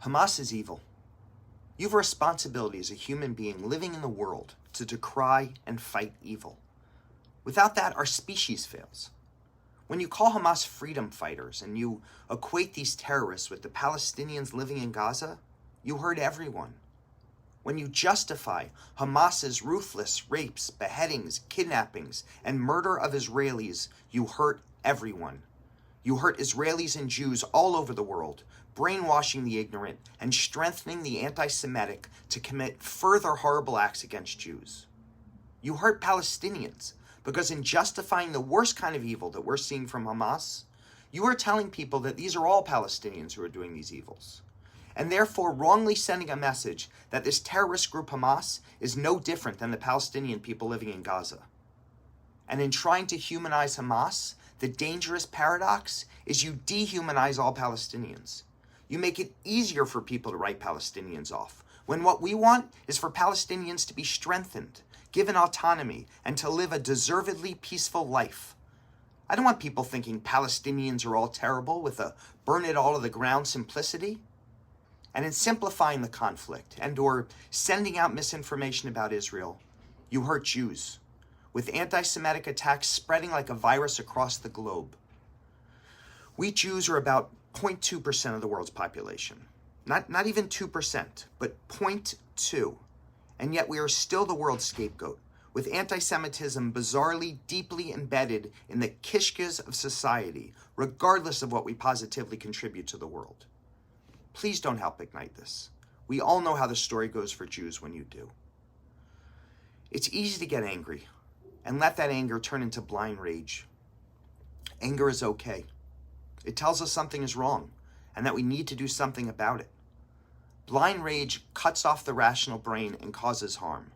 Hamas is evil. You have a responsibility as a human being living in the world to decry and fight evil. Without that, our species fails. When you call Hamas freedom fighters and you equate these terrorists with the Palestinians living in Gaza, you hurt everyone. When you justify Hamas's ruthless rapes, beheadings, kidnappings, and murder of Israelis, you hurt everyone. You hurt Israelis and Jews all over the world, brainwashing the ignorant and strengthening the anti-Semitic to commit further horrible acts against Jews. You hurt Palestinians because in justifying the worst kind of evil that we're seeing from Hamas, you are telling people that these are all Palestinians who are doing these evils, and therefore wrongly sending a message that this terrorist group Hamas is no different than the Palestinian people living in Gaza. And in trying to humanize Hamas, the dangerous paradox is you dehumanize all Palestinians. You make it easier for people to write Palestinians off, when what we want is for Palestinians to be strengthened, given autonomy, and to live a deservedly peaceful life. I don't want people thinking Palestinians are all terrible with a burn it all to the ground simplicity. And in simplifying the conflict and or sending out misinformation about Israel, you hurt Jews, with anti-Semitic attacks spreading like a virus across the globe. We Jews are about 0.2% of the world's population. Not even 2%, but 0.2. And yet we are still the world's scapegoat, with anti-Semitism bizarrely deeply embedded in the kishkas of society, regardless of what we positively contribute to the world. Please don't help ignite this. We all know how the story goes for Jews when you do. It's easy to get angry and let that anger turn into blind rage. Anger is okay. It tells us something is wrong and that we need to do something about it. Blind rage cuts off the rational brain and causes harm.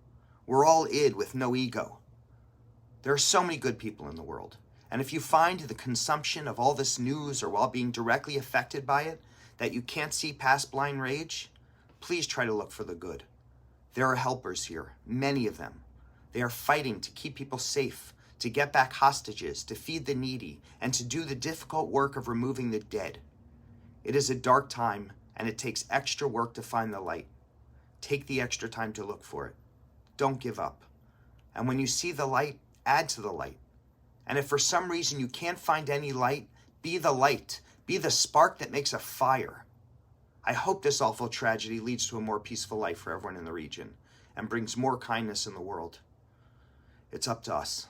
We're all id with no ego. There are so many good people in the world, and if you find the consumption of all this news or while being directly affected by it that you can't see past blind rage, please try to look for the good. There are helpers here, many of them. They are fighting to keep people safe, to get back hostages, to feed the needy, and to do the difficult work of removing the dead. It is a dark time, and it takes extra work to find the light. Take the extra time to look for it. Don't give up. And when you see the light, add to the light. And if for some reason you can't find any light, be the light. Be the spark that makes a fire. I hope this awful tragedy leads to a more peaceful life for everyone in the region and brings more kindness in the world. It's up to us.